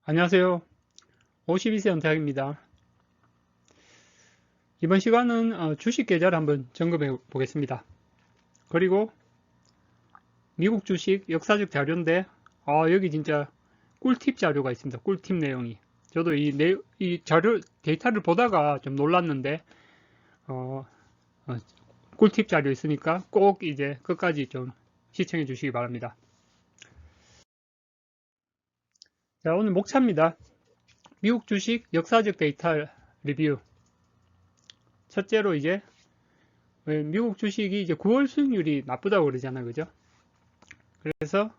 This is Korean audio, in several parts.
안녕하세요. 52세 연태학입니다. 이번 시간은 주식 계좌를 한번 점검해 보겠습니다. 그리고 미국 주식 역사적 자료인데 여기 진짜 꿀팁 자료가 있습니다. 꿀팁 내용이. 저도 이 자료 데이터를 보다가 좀 놀랐는데 어, 어, 꿀팁 자료 있으니까 꼭 이제 끝까지 좀 시청해 주시기 바랍니다. 자, 오늘 목차입니다. 미국 주식 역사적 데이터 리뷰. 첫째로 이제 미국 주식이 이제 9월 수익률이 나쁘다고 그러잖아요. 그죠? 그래서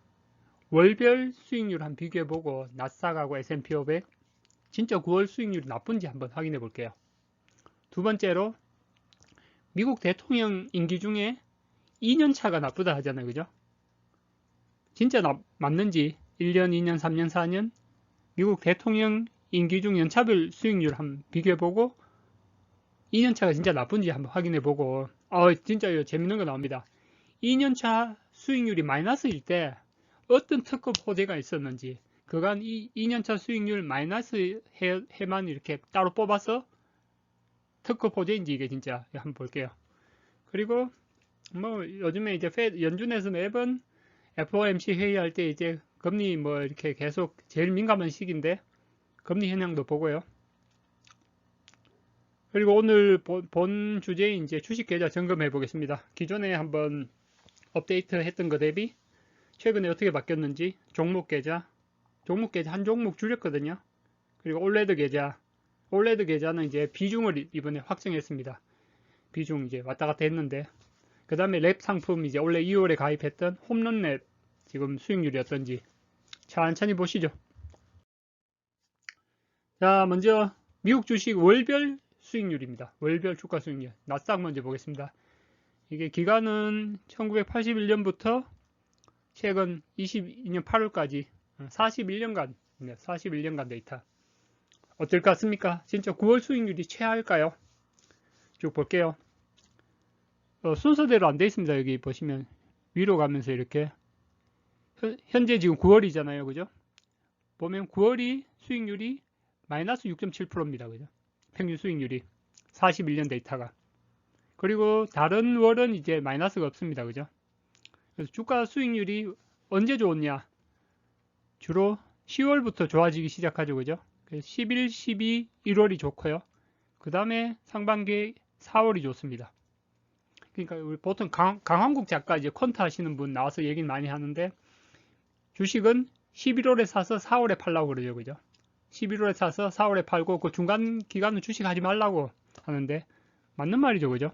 월별 수익률 한번 비교해보고 나스닥하고 S&P 500 진짜 9월 수익률이 나쁜지 한번 확인해 볼게요. 두 번째로 미국 대통령 임기 중에 2년 차가 나쁘다 하잖아요. 그죠? 진짜 맞는지 1년, 2년, 3년, 4년 미국 대통령 임기 중 연차별 수익률 한번 비교해보고 2년 차가 진짜 나쁜지 한번 확인해보고 진짜 재밌는 거 나옵니다. 2년 차 수익률이 마이너스일 때 어떤 특급 호재가 있었는지 그간 2년차 수익률 마이너스 해만 이렇게 따로 뽑아서 특급 호재인지 이게 진짜 한번 볼게요. 그리고 뭐 요즘에 이제 연준에서 매번 FOMC 회의할 때 이제 금리 뭐 이렇게 계속 제일 민감한 시기인데 금리 현황도 보고요. 그리고 오늘 본 주제인 이제 주식 계좌 점검해 보겠습니다. 기존에 한번 업데이트 했던 거 대비 최근에 어떻게 바뀌었는지 종목 계좌 한 종목 줄였거든요. 그리고 올레드 계좌는 이제 비중을 이번에 확정했습니다. 비중 이제 왔다 갔다 했는데 그 다음에 랩 상품 이제 원래 2월에 가입했던 홈런 랩 지금 수익률이 어떤지 천천히 보시죠. 자, 먼저 미국 주식 월별 수익률입니다. 월별 주가 수익률. 나스닥 먼저 보겠습니다. 이게 기간은 1981년부터 최근 22년 8월까지 41년간 데이터. 어떨 것 같습니까? 진짜 9월 수익률이 최하일까요? 쭉 볼게요. 순서대로 안 돼 있습니다. 여기 보시면 위로 가면서 이렇게 현재 지금 9월이잖아요. 그죠? 보면 9월이 수익률이 마이너스 6.7%입니다. 그죠? 평균 수익률이 41년 데이터가. 그리고 다른 월은 이제 마이너스가 없습니다. 그죠? 그래서 주가 수익률이 언제 좋았냐? 주로 10월부터 좋아지기 시작하죠. 그죠? 11, 12, 1월이 좋고요. 그 다음에 상반기 4월이 좋습니다. 그러니까 우리 보통 강한국 작가 이제 콘트 하시는 분 나와서 얘기는 많이 하는데 주식은 11월에 사서 4월에 팔라고 그러죠. 그죠? 11월에 사서 4월에 팔고 그 중간 기간은 주식 하지 말라고 하는데 맞는 말이죠. 그죠?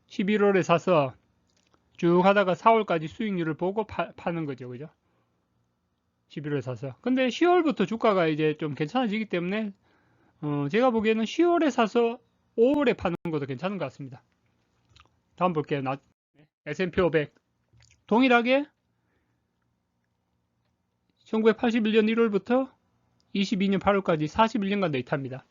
11월에 사서 쭉 하다가 4월까지 수익률을 보고 파는 거죠. 그죠? 11월에 사서. 근데 10월부터 주가가 이제 좀 괜찮아지기 때문에 제가 보기에는 10월에 사서 5월에 파는 것도 괜찮은 것 같습니다. 다음 볼게요. S&P 500 동일하게 1981년 1월부터 22년 8월까지 41년간 데이터입니다.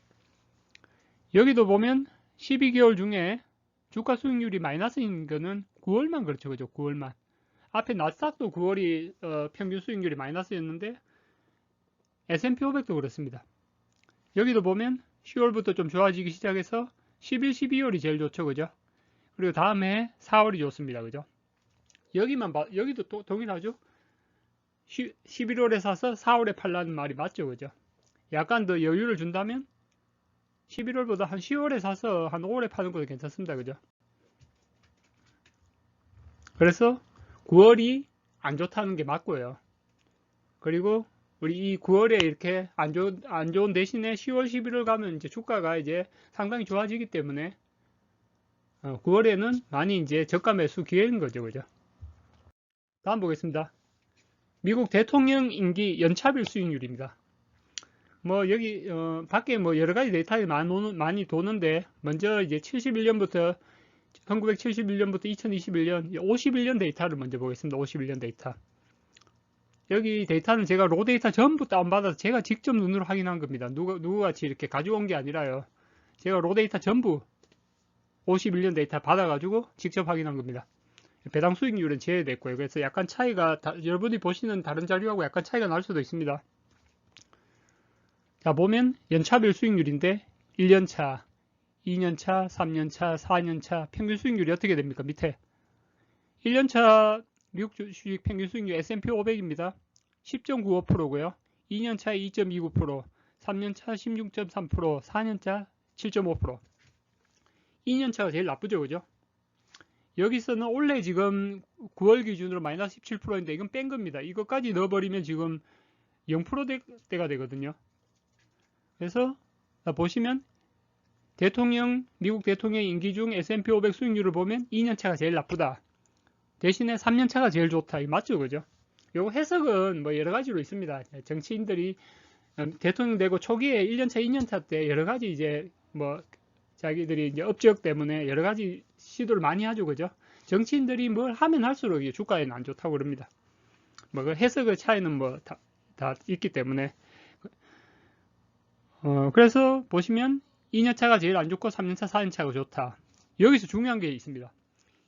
여기도 보면 12개월 중에 주가 수익률이 마이너스인 거는 9월만 그렇죠. 그죠? 9월만. 앞에 나스닥도 9월이 평균 수익률이 마이너스였는데 S&P 500도 그렇습니다. 여기도 보면 10월부터 좀 좋아지기 시작해서 11, 12월이 제일 좋죠. 그죠? 그리고 다음에 4월이 좋습니다. 그죠? 여기도 또 동일하죠? 11월에 사서 4월에 팔라는 말이 맞죠. 그죠? 약간 더 여유를 준다면 11월보다 한 10월에 사서 한 5월에 파는 것도 괜찮습니다. 그죠? 그래서 9월이 안 좋다는 게 맞고요. 그리고 우리 이 9월에 이렇게 안 좋은 대신에 10월, 11월 가면 이제 주가가 이제 상당히 좋아지기 때문에 9월에는 많이 이제 저가 매수 기회인 거죠. 그죠? 다음 보겠습니다. 미국 대통령 임기 연차별 수익률입니다. 뭐 여기 밖에 뭐 여러 가지 데이터가 많이 도는데 먼저 이제 71년부터 1971년부터 2021년 51년 데이터를 먼저 보겠습니다. 51년 데이터. 여기 데이터는 제가 로 데이터 전부 다운받아서 제가 직접 눈으로 확인한 겁니다. 누구같이 이렇게 가져온 게 아니라요. 제가 로 데이터 전부 51년 데이터 받아가지고 직접 확인한 겁니다. 배당 수익률은 제외됐고요. 그래서 약간 차이가 여러분이 보시는 다른 자료하고 약간 차이가 날 수도 있습니다. 자, 보면 연차별 수익률인데 1년차, 2년차, 3년차, 4년차 평균 수익률이 어떻게 됩니까? 밑에 1년차 미국 주식 평균 수익률 S&P 500입니다. 10.95%고요. 2년차 2.29%, 3년차 16.3%, 4년차 7.5%. 2년차가 제일 나쁘죠, 그죠? 여기서는 원래 지금 9월 기준으로 마이너스 17%인데 이건 뺀 겁니다. 이것까지 넣어버리면 지금 0%대가 되거든요. 그래서 보시면 미국 대통령 임기 중 S&P 500 수익률을 보면 2년차가 제일 나쁘다. 대신에 3년차가 제일 좋다. 이 맞죠, 그죠? 요거 해석은 뭐 여러 가지로 있습니다. 정치인들이 대통령 되고 초기에 1년차, 2년차 때 여러 가지 이제 뭐 자기들이 이제 업적 때문에 여러 가지 시도를 많이 하죠, 그죠? 정치인들이 뭘 하면 할수록 주가에는 안 좋다고 그럽니다. 뭐 그 해석의 차이는 뭐 다 있기 때문에. 그래서 보시면 2년차가 제일 안 좋고 3년차, 4년차가 좋다. 여기서 중요한 게 있습니다.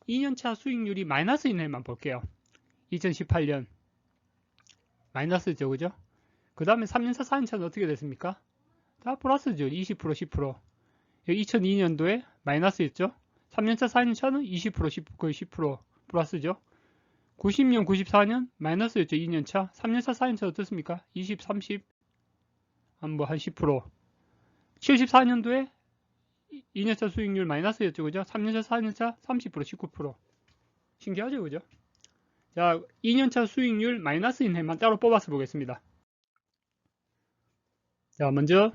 2년차 수익률이 마이너스인 해만 볼게요. 2018년 마이너스죠, 그죠? 그 다음에 3년차, 4년차는 어떻게 됐습니까? 다 플러스죠. 20%, 10%. 2002년도에 마이너스였죠. 3년차, 4년차는 20%, 거의 10% 플러스죠. 90년, 94년 마이너스였죠. 2년차. 3년차, 4년차 어떻습니까? 20, 30, 한 10%. 74년도에 2년차 수익률 마이너스였죠. 그죠? 3년차, 4년차 30%, 19%. 신기하죠, 그죠? 자, 2년차 수익률 마이너스인 해만 따로 뽑아서 보겠습니다. 자, 먼저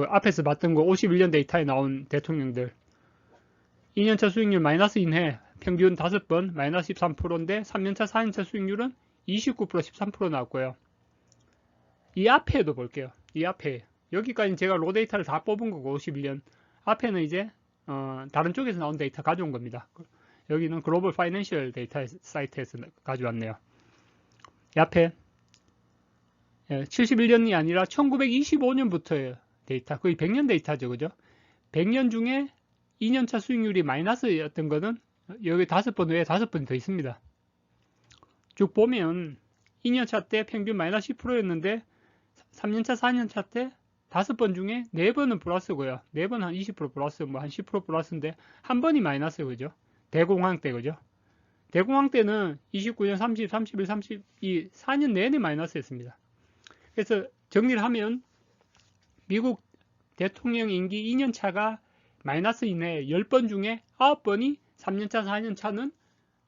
앞에서 봤던 거 51년 데이터에 나온 대통령들 2년차 수익률 마이너스인 해 평균 5번 마이너스 13%인데 3년차 4년차 수익률은 29% 13% 나왔고요. 이 앞에도 볼게요. 이 앞에 여기까지는 제가 로 데이터를 다 뽑은 거고 51년 앞에는 이제 다른 쪽에서 나온 데이터 가져온 겁니다. 여기는 글로벌 파이낸셜 데이터 사이트에서 가져왔네요. 이 앞에 71년이 아니라 1925년부터의 데이터, 거의 100년 데이터죠, 그죠? 100년 중에 2년차 수익률이 마이너스였던 거는 여기 5번 외에 5번 더 있습니다. 쭉 보면 2년차 때 평균 마이너스 10%였는데 3년차, 4년차 때 5번 중에 4번은 플러스고요. 4번 한 20% 플러스, 뭐 한 10% 플러스인데 한 번이 마이너스, 그죠? 대공황 때, 그죠? 대공황 때는 29년, 30, 31, 32, 4년 내내 마이너스였습니다. 그래서 정리를 하면 미국 대통령 임기 2년차가 마이너스 이내 10번 중에 9번이 3년차, 4년차는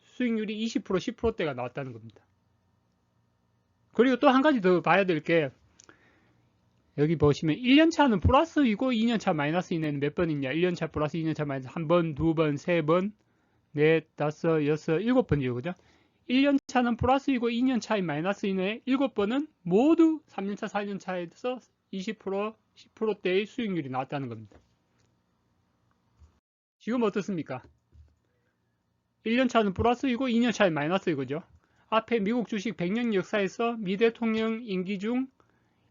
수익률이 20%, 10%대가 나왔다는 겁니다. 그리고 또 한 가지 더 봐야 될 게 여기 보시면 1년차는 플러스이고 2년차 마이너스 이내는 몇 번 있냐? 1년차 플러스 2년차 마이너스 1번, 2번, 3번, 4, 5, 6, 7번이죠. 그죠? 1년차는 플러스이고 2년차의 마이너스 이내 7번은 모두 3년차, 4년차에서 20%, 10%대의 수익률이 나왔다는 겁니다. 지금 어떻습니까? 1년차는 플러스이고 2년차는 마이너스이고죠. 앞에 미국 주식 100년 역사에서 미 대통령 임기 중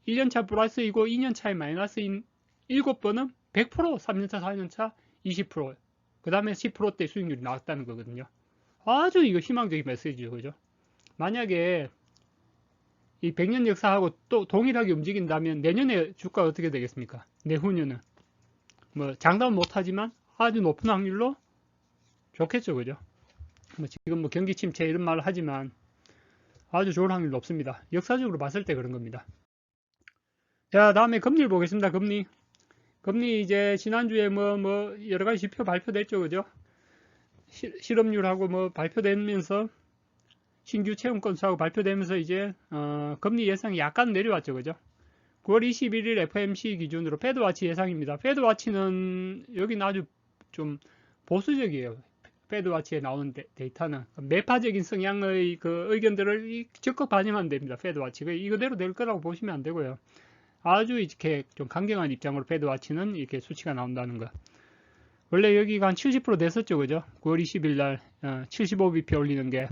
1년차 플러스이고 2년차의 마이너스인 7번은 100% 3년차, 4년차 20%, 그 다음에 10%대 수익률이 나왔다는 거거든요. 아주 이거 희망적인 메시지죠, 그죠? 만약에 이 100년 역사하고 또 동일하게 움직인다면 내년에 주가가 어떻게 되겠습니까? 내후년은 뭐 장담은 못하지만 아주 높은 확률로 좋겠죠, 그죠? 뭐 지금 뭐 경기 침체 이런 말을 하지만 아주 좋은 확률 높습니다. 역사적으로 봤을 때 그런 겁니다. 자, 다음에 금리를 보겠습니다. 금리 이제 지난주에 뭐 여러 가지 지표 발표됐죠, 그죠? 실업률하고 뭐 발표되면서 신규 채용 건수하고 발표되면서 이제 금리 예상이 약간 내려왔죠, 그죠? 9월 21일 FOMC 기준으로 패드와치 예상입니다. 패드와치는 여기는 아주 좀 보수적이에요. 패드와치에 나오는 데이터는 매파적인 성향의 그 의견들을 적극 반영하면 됩니다. 패드와치가 이거대로 될 거라고 보시면 안 되고요. 아주 이렇게 좀 강경한 입장으로 패드와치는 이렇게 수치가 나온다는 거. 원래 여기가 한 70% 됐었죠, 그죠? 9월 20일 날 75bp 올리는 게.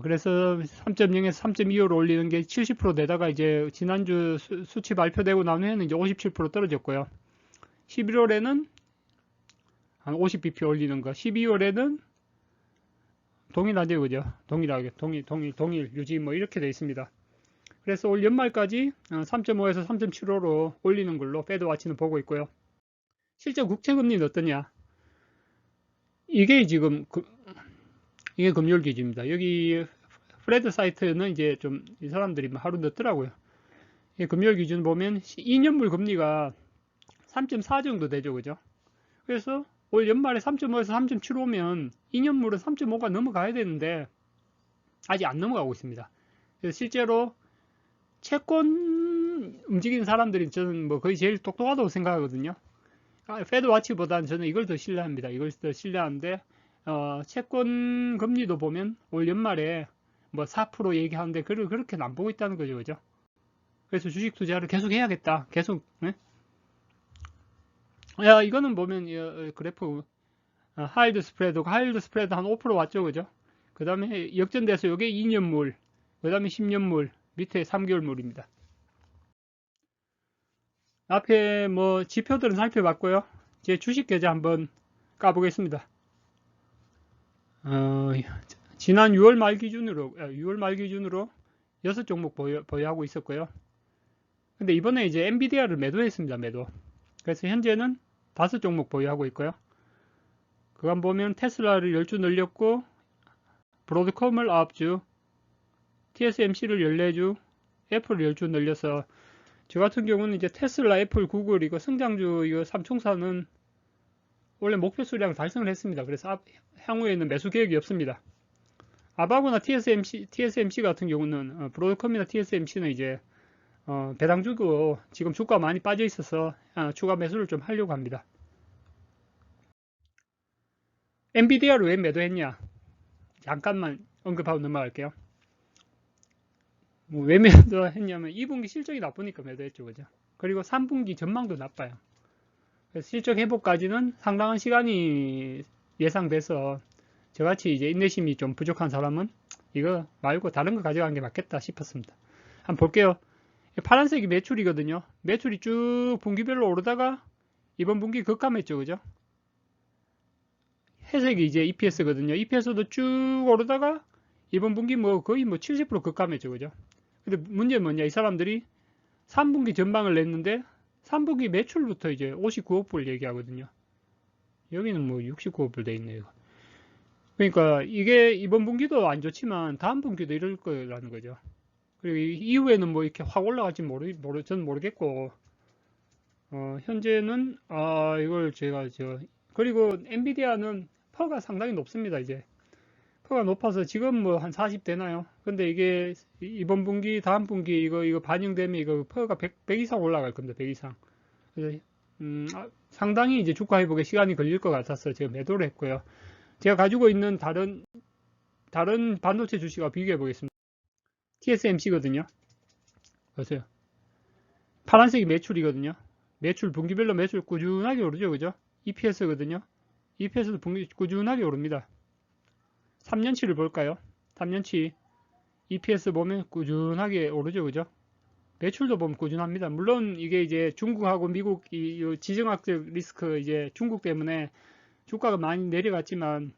그래서 3.0에서 3.25로 올리는 게 70% 되다가 이제 지난주 수치 발표되고 난 후에는 이제 57% 떨어졌고요. 11월에는 한 50bp 올리는 거, 12월에는 동일하죠, 그죠? 동일하게, 동일 유지 뭐 이렇게 돼 있습니다. 그래서 올 연말까지 3.5에서 3.75로 올리는 걸로 패드 와치는 보고 있고요. 실제 국채 금리는 어떠냐? 이게 지금 이게 금요일 기준입니다. 여기 프레드 사이트는 이제 좀 이 사람들이 하루 늦더라고요. 금요일 기준 보면 2년물 금리가 3.4 정도 되죠, 그죠? 그래서 올 연말에 3.5에서 3.75면 2년물은 3.5가 넘어가야 되는데 아직 안 넘어가고 있습니다. 그래서 실제로 채권 움직이는 사람들이 저는 뭐 거의 제일 똑똑하다고 생각하거든요. 패드 와치보다는 저는 이걸 더 신뢰합니다. 이걸 더 신뢰하는데 채권 금리도 보면 올 연말에 뭐 4% 얘기하는데 그렇게는 안 보고 있다는 거죠, 그죠? 그래서 주식 투자를 계속 해야겠다. 계속. 네? 야, 이거는 보면 그래프 하이드 스프레드 한 5% 왔죠, 그죠? 그 다음에 역전돼서 이게 2년물, 그 다음에 10년물, 밑에 3개월물입니다. 앞에 뭐 지표들은 살펴봤고요. 제 주식 계좌 한번 까보겠습니다. 지난 6월 말 기준으로 6종목 보유하고 있었고요. 근데 이번에 이제 엔비디아를 매도했습니다. 매도. 그래서 현재는 5종목 보유하고 있고요. 그간 보면 테슬라를 10주 늘렸고, 브로드컴을 9주, TSMC를 14주, 애플을 10주 늘려서, 저 같은 경우는 이제 테슬라, 애플, 구글 이거 성장주 이거 삼총사는 원래 목표 수량을 달성을 했습니다. 그래서 향후에는 매수 계획이 없습니다. 아바고나 TSMC 같은 경우는 브로드컴이나 TSMC는 이제 배당 주고 지금 주가 많이 빠져 있어서 추가 매수를 좀 하려고 합니다. 엔비디아를 왜 매도했냐? 잠깐만 언급하고 넘어갈게요. 왜 매도했냐면 2분기 실적이 나쁘니까 매도했죠, 그죠? 그리고 3분기 전망도 나빠요. 그래서 실적 회복까지는 상당한 시간이 예상돼서 저같이 이제 인내심이 좀 부족한 사람은 이거 말고 다른 거 가져가는 게 맞겠다 싶었습니다. 한번 볼게요. 파란색이 매출이거든요. 매출이 쭉 분기별로 오르다가 이번 분기 급감했죠, 그죠? 회색이 이제 EPS거든요. EPS도 쭉 오르다가 이번 분기 뭐 거의 뭐 70% 급감했죠, 그죠? 근데 문제는 뭐냐? 이 사람들이 3분기 전망을 냈는데 3분기 매출부터 이제 59억 불 얘기하거든요. 여기는 뭐 69억 불 돼 있네요. 그러니까 이게 이번 분기도 안 좋지만 다음 분기도 이럴 거라는 거죠. 그리고 이후에는 뭐 이렇게 확 올라갈지 저는 모르겠고, 현재는, 이걸 제가, 그리고 엔비디아는 퍼가 상당히 높습니다, 이제. 퍼가 높아서 지금 뭐 한 40 되나요? 근데 이게 이번 분기, 다음 분기 이거 반영되면 이거 퍼가 100 이상 올라갈 겁니다, 100 이상. 그래서, 상당히 이제 주가 회복에 시간이 걸릴 것 같아서 제가 매도를 했고요. 제가 가지고 있는 다른 반도체 주식과 비교해 보겠습니다. TSMC거든요. 보세요. 파란색이 매출이거든요. 매출 분기별로 매출 꾸준하게 오르죠, 그죠? EPS거든요. EPS도 꾸준하게 오릅니다. 3년치를 볼까요? 3년치 EPS 보면 꾸준하게 오르죠, 그죠? 매출도 보면 꾸준합니다. 물론 이게 이제 중국하고 미국 이 지정학적 리스크 이제 중국 때문에 주가가 많이 내려갔지만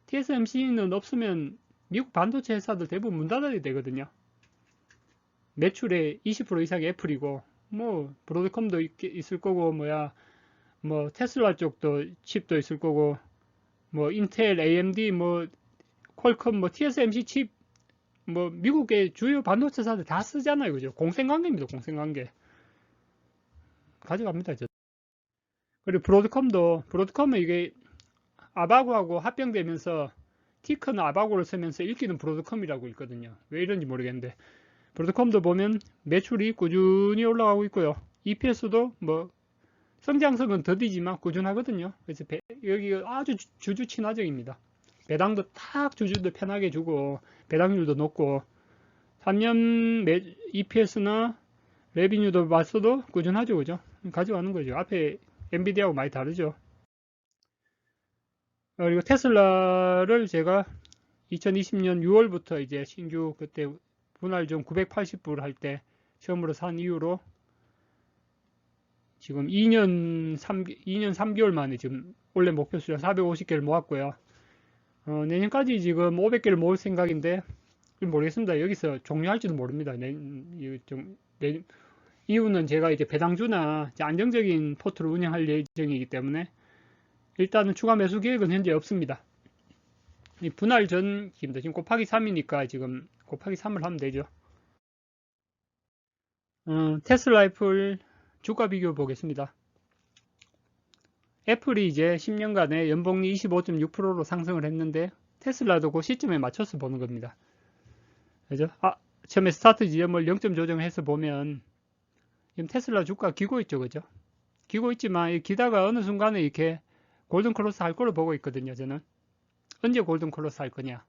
TSMC는 없으면 미국 반도체 회사들 대부분 문 닫아야 되거든요. 매출의 20% 이상이 애플이고 뭐 브로드컴도 있을 거고 뭐 테슬라 쪽도 칩도 있을 거고 뭐 인텔, AMD, 뭐 퀄컴, 뭐 TSMC 칩 뭐 미국의 주요 반도체사들 다 쓰잖아요, 그죠? 공생관계입니다, 공생관계. 가져갑니다, 저. 그리고 브로드컴은 이게 아바고하고 합병되면서 티커는 아바고를 쓰면서 읽기는 브로드컴이라고 있거든요. 왜 이런지 모르겠는데 브로드컴도 보면 매출이 꾸준히 올라가고 있고요. EPS도 뭐 성장성은 더디지만 꾸준하거든요. 그래서 여기 아주 주주 친화적입니다. 배당도 탁 주주들 편하게 주고 배당률도 높고 3년 EPS나 레비뉴도 봤어도 꾸준하죠, 그죠? 가져가는 거죠. 앞에 엔비디아하고 많이 다르죠. 그리고 테슬라를 제가 2020년 6월부터 이제 신규 그때 분할 좀 980불 할 때 처음으로 산 이후로 지금 2년 3개월 만에 지금 원래 목표 수량 450개를 모았고요. 내년까지 지금 500개를 모을 생각인데 모르겠습니다. 여기서 종료할지도 모릅니다. 이유는 제가 이제 배당주나 이제 안정적인 포트를 운영할 예정이기 때문에 일단은 추가 매수 계획은 현재 없습니다. 이 분할 전기입니다. 지금 곱하기 3이니까 지금 곱하기 3을 하면 되죠. 테슬라 애플 주가 비교 보겠습니다. 애플이 이제 10년간에 연복리 25.6%로 상승을 했는데 테슬라도 그 시점에 맞춰서 보는 겁니다. 그죠? 처음에 스타트 지점을 0점 조정해서 보면 지금 테슬라 주가 기고 있죠, 그죠? 기고 있지만 기다가 어느 순간에 이렇게 골든 크로스 할 거로 보고 있거든요, 저는. 언제 골든 크로스 할 거냐?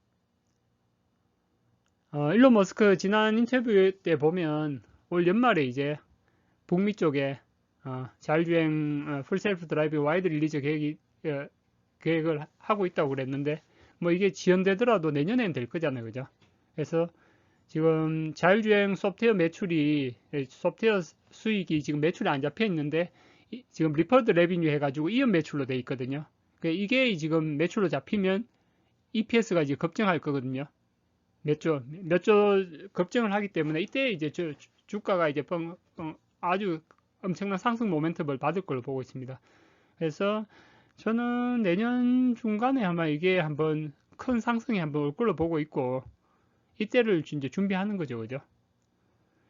일론 머스크 지난 인터뷰 때 보면 올 연말에 이제 북미 쪽에 자율주행 풀셀프 드라이브 와이드 릴리즈 계획을 하고 있다고 그랬는데 뭐 이게 지연되더라도 내년에는 될 거잖아요, 그죠? 그래서 지금 자율주행 소프트웨어 수익이 지금 매출이 안 잡혀 있는데 지금 리퍼드 레비뉴 해가지고 이연 매출로 돼 있거든요. 그러니까 이게 지금 매출로 잡히면 EPS가 이제 급증할 거거든요. 몇 조 급증을 하기 때문에 이때 이제 주가가 이제 아주 엄청난 상승 모멘텀을 받을 걸로 보고 있습니다. 그래서 저는 내년 중간에 아마 이게 한번 큰 상승이 한번 올 걸로 보고 있고 이때를 이제 준비하는 거죠, 그죠?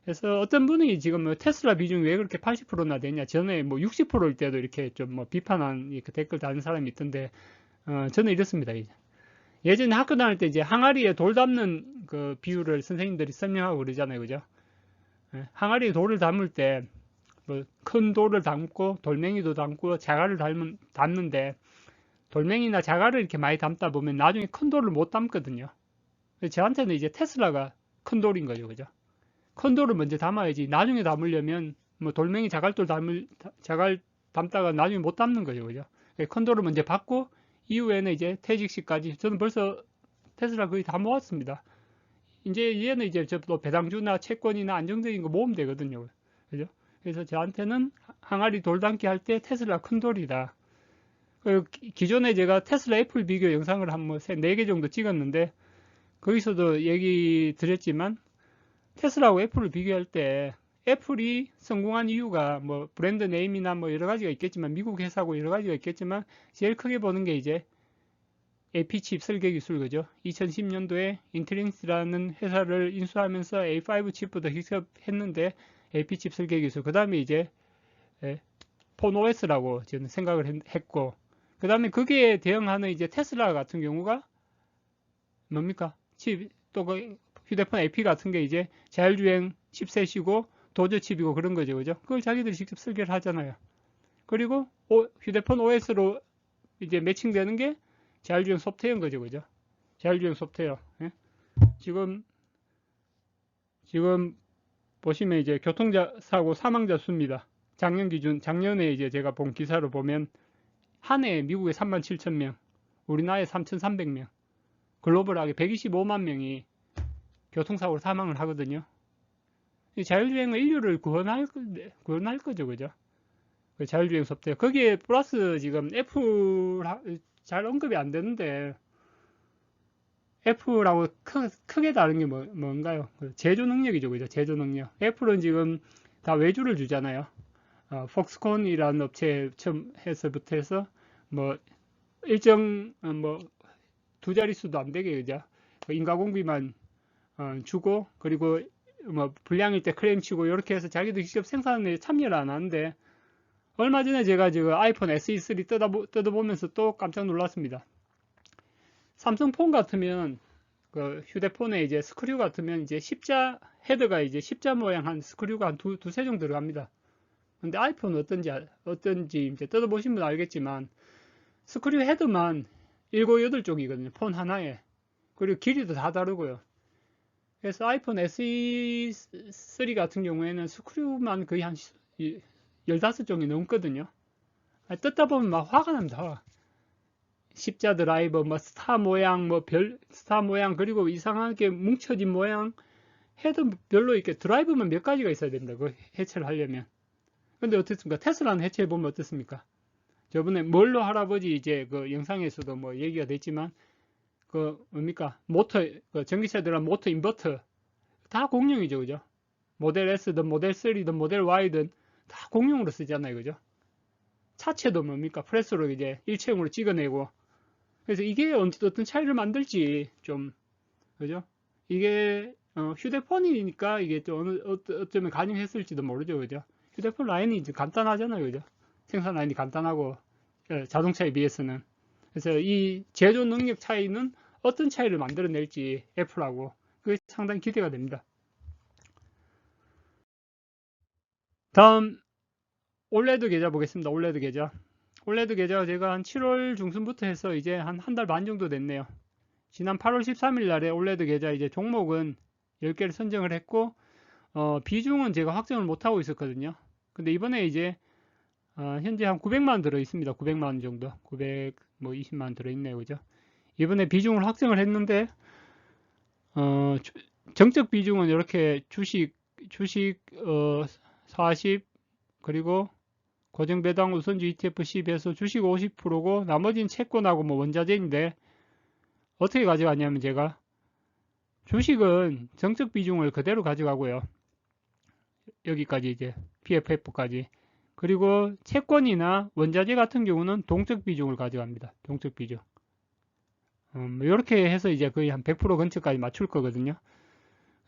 그래서 어떤 분이 지금 뭐 테슬라 비중이 왜 그렇게 80%나 되냐, 전에 뭐 60%일 때도 이렇게 좀 뭐 비판한 이렇게 댓글 다는 사람이 있던데, 저는 이렇습니다. 예전에 학교 다닐 때 이제 항아리에 돌 담는 그 비율을 선생님들이 설명하고 그러잖아요, 그죠? 항아리에 돌을 담을 때, 뭐 큰 돌을 담고 돌멩이도 담고 자갈을 담는데 돌멩이나 자갈을 이렇게 많이 담다 보면 나중에 큰 돌을 못 담거든요. 저한테는 이제 테슬라가 큰 돌인 거죠, 그죠? 큰 돌을 먼저 담아야지 나중에 담으려면 뭐 돌멩이 자갈 담다가 나중에 못 담는 거죠, 그죠? 큰 돌을 먼저 받고 이후에는 이제 퇴직 시까지 저는 벌써 테슬라 거의 다 모았습니다. 이제 얘는 이제 또 배당주나 채권이나 안정적인 거 모으면 되거든요, 그죠? 그래서 저한테는 항아리 돌 담기 할 때 테슬라 큰 돌이다. 기존에 제가 테슬라 애플 비교 영상을 한 뭐 4개 정도 찍었는데 거기서도 얘기 드렸지만 테슬라하고 애플을 비교할 때 애플이 성공한 이유가 뭐 브랜드 네임이나 뭐 여러 가지가 있겠지만 미국 회사고 여러 가지가 있겠지만 제일 크게 보는 게 이제 AP 칩 설계 기술 그죠? 2010년도에 인텔링스라는 회사를 인수하면서 A5 칩부터 흡수했는데 AP 칩 설계 기술 그 다음에 이제 폰 OS라고 저는 생각을 했고 그 다음에 거기에 대응하는 이제 테슬라 같은 경우가 뭡니까? 또 그 휴대폰 AP 같은 게 이제 자율주행 칩셋이고 도저 칩이고 그런 거죠, 그죠? 그걸 자기들이 직접 설계를 하잖아요. 그리고 휴대폰 OS로 이제 매칭되는 게 자율주행 소프트웨어인 거죠, 그죠? 자율주행 소프트웨어. 예? 지금 보시면 이제 교통사고 사망자 수입니다. 작년 기준, 작년에 이제 제가 본 기사로 보면 한 해에 미국에 37,000명, 우리나라에 3,300명, 글로벌하게 125만 명이 교통사고로 사망을 하거든요. 자율주행은 인류를 구원할 거죠, 그죠? 자율주행 소프트웨어. 거기에 플러스 지금 애플 잘 언급이 안 되는데, 애플하고 크게 다른 게 뭔가요? 제조 능력이죠, 그죠? 제조 능력. 애플은 지금 다 외주를 주잖아요. 폭스콘이라는 업체 처음 해서부터 해서, 뭐, 일정, 뭐, 두 자릿수도 안 되게, 그죠? 인가공비만 주고 그리고 뭐 불량일 때 크레임 치고 이렇게 해서 자기도 직접 생산에 참여를 안 하는데 얼마 전에 제가 지금 아이폰 SE3 뜯어보면서 또 깜짝 놀랐습니다. 삼성폰 같으면 그 휴대폰에 이제 스크류 같으면 이제 십자 헤드가 이제 십자 모양 한 스크류가 한 두세 종 들어갑니다. 근데 아이폰은 어떤지 이제 뜯어보시면 알겠지만 스크류 헤드만 7, 8종이거든요. 폰 하나에. 그리고 길이도 다 다르고요. 그래서 아이폰 SE3 같은 경우에는 스크류만 거의 한 15종이 넘거든요. 뜯다 보면 막 화가 납니다. 십자 드라이버, 뭐 스타 모양, 스타 모양, 그리고 이상하게 뭉쳐진 모양, 헤드별로 이렇게 드라이버만 몇 가지가 있어야 됩니다. 그 해체를 하려면. 근데 어떻습니까? 테슬라는 해체해보면 어떻습니까? 저번에 멀로 할아버지 이제 그 영상에서도 뭐 얘기가 됐지만, 뭡니까? 모터, 전기차에 들어간 모터 인버터. 다 공룡이죠, 그죠? 모델 S든 모델 3든 모델 Y든 다 공룡으로 쓰잖아요, 그죠? 차체도 뭡니까? 프레스로 이제 일체형으로 찍어내고. 그래서 이게 어떤 차이를 만들지, 좀, 그죠? 이게, 휴대폰이니까 이게 좀 어쩌면 가능했을지도 모르죠, 그죠? 휴대폰 라인이 이제 간단하잖아요, 그죠? 생산 라인이 간단하고, 자동차에 비해서는. 그래서 이 제조 능력 차이는 어떤 차이를 만들어낼지 애플하고, 그게 상당히 기대가 됩니다. 다음, 올레드 계좌 보겠습니다. 올레드 계좌. 올레드 계좌가 제가 한 7월 중순부터 해서 이제 한 달 반 정도 됐네요. 지난 8월 13일 날에 올레드 계좌 이제 종목은 10개를 선정을 했고, 비중은 제가 확정을 못하고 있었거든요. 근데 이번에 이제, 현재 한 900만 원 들어 있습니다. 900만 원 정도. 920만 원 들어 있네요. 그죠? 이번에 비중을 확정을 했는데, 정적 비중은 이렇게 주식, 40, 그리고 고정배당 우선주 ETF 10에서 주식 50%고, 나머지는 채권하고 뭐 원자재인데, 어떻게 가져가냐면 제가, 주식은 정적 비중을 그대로 가져가고요. 여기까지 이제 PFF까지. 그리고 채권이나 원자재 같은 경우는 동적 비중을 가져갑니다. 동적 비중. 이렇게 해서 이제 거의 한 100% 근처까지 맞출 거거든요.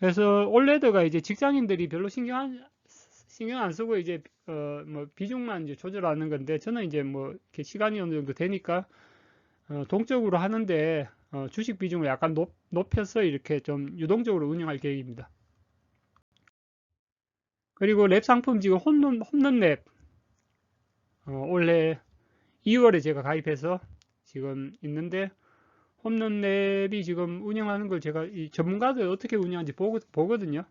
그래서 올레드가 이제 직장인들이 별로 신경 안 쓰고 이제 뭐 비중만 이제 조절하는 건데, 저는 이제 뭐 이렇게 시간이 어느 정도 되니까 동적으로 하는데 주식 비중을 약간 높여서 이렇게 좀 유동적으로 운영할 계획입니다. 그리고 랩 상품 지금 홈런 랩 올해 2월에 제가 가입해서 지금 있는데, 홈런 랩이 지금 운영하는 걸 제가 이 전문가들 어떻게 운영하는지 보거든요.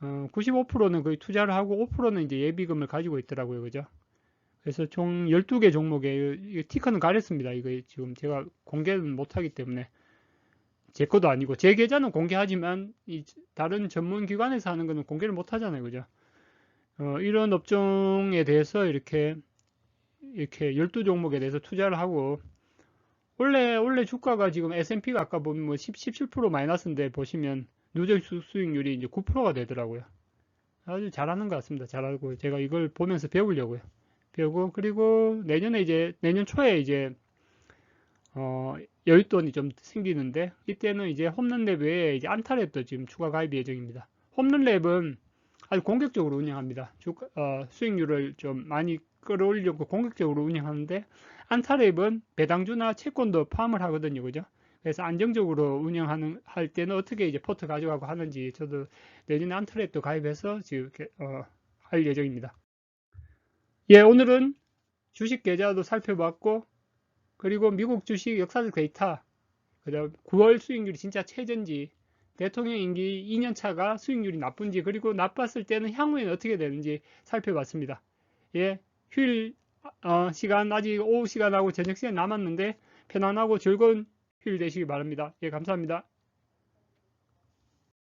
95%는 거의 투자를 하고 5%는 이제 예비금을 가지고 있더라고요. 그죠? 그래서 총 12개 종목에 티커는 가렸습니다. 이거 지금 제가 공개는 못하기 때문에, 제 것도 아니고 제 계좌는 공개하지만 이 다른 전문 기관에서 하는 거는 공개를 못 하잖아요. 그죠? 이런 업종에 대해서 이렇게 12종목에 대해서 투자를 하고, 원래 주가가 지금 S&P가 아까 보면 뭐 17% 마이너스인데, 보시면 누적 수익률이 이제 9%가 되더라고요. 아주 잘하는 것 같습니다. 잘하고, 제가 이걸 보면서 배우려고요. 배우고, 그리고 내년 초에 이제, 여윳돈이 좀 생기는데, 이때는 이제 홈런랩 외에 이제 안타랩도 지금 추가 가입 예정입니다. 홈런랩은 아주 공격적으로 운영합니다. 수익률을 좀 많이 끌어올리려고 공격적으로 운영하는데, 안타랩은 배당주나 채권도 포함을 하거든요. 그죠? 그래서 안정적으로 할 때는 어떻게 이제 포트 가져가고 하는지, 저도 내년에 안타랩도 가입해서 지금 이렇게, 할 예정입니다. 예, 오늘은 주식 계좌도 살펴봤고, 그리고 미국 주식 역사적 데이터, 그다음 9월 수익률이 진짜 최저인지, 대통령 임기 2년 차가 수익률이 나쁜지, 그리고 나빴을 때는 향후에는 어떻게 되는지 살펴봤습니다. 예, 휴일 시간, 아직 오후 시간하고 저녁 시간 남았는데 편안하고 즐거운 휴일 되시기 바랍니다. 예, 감사합니다.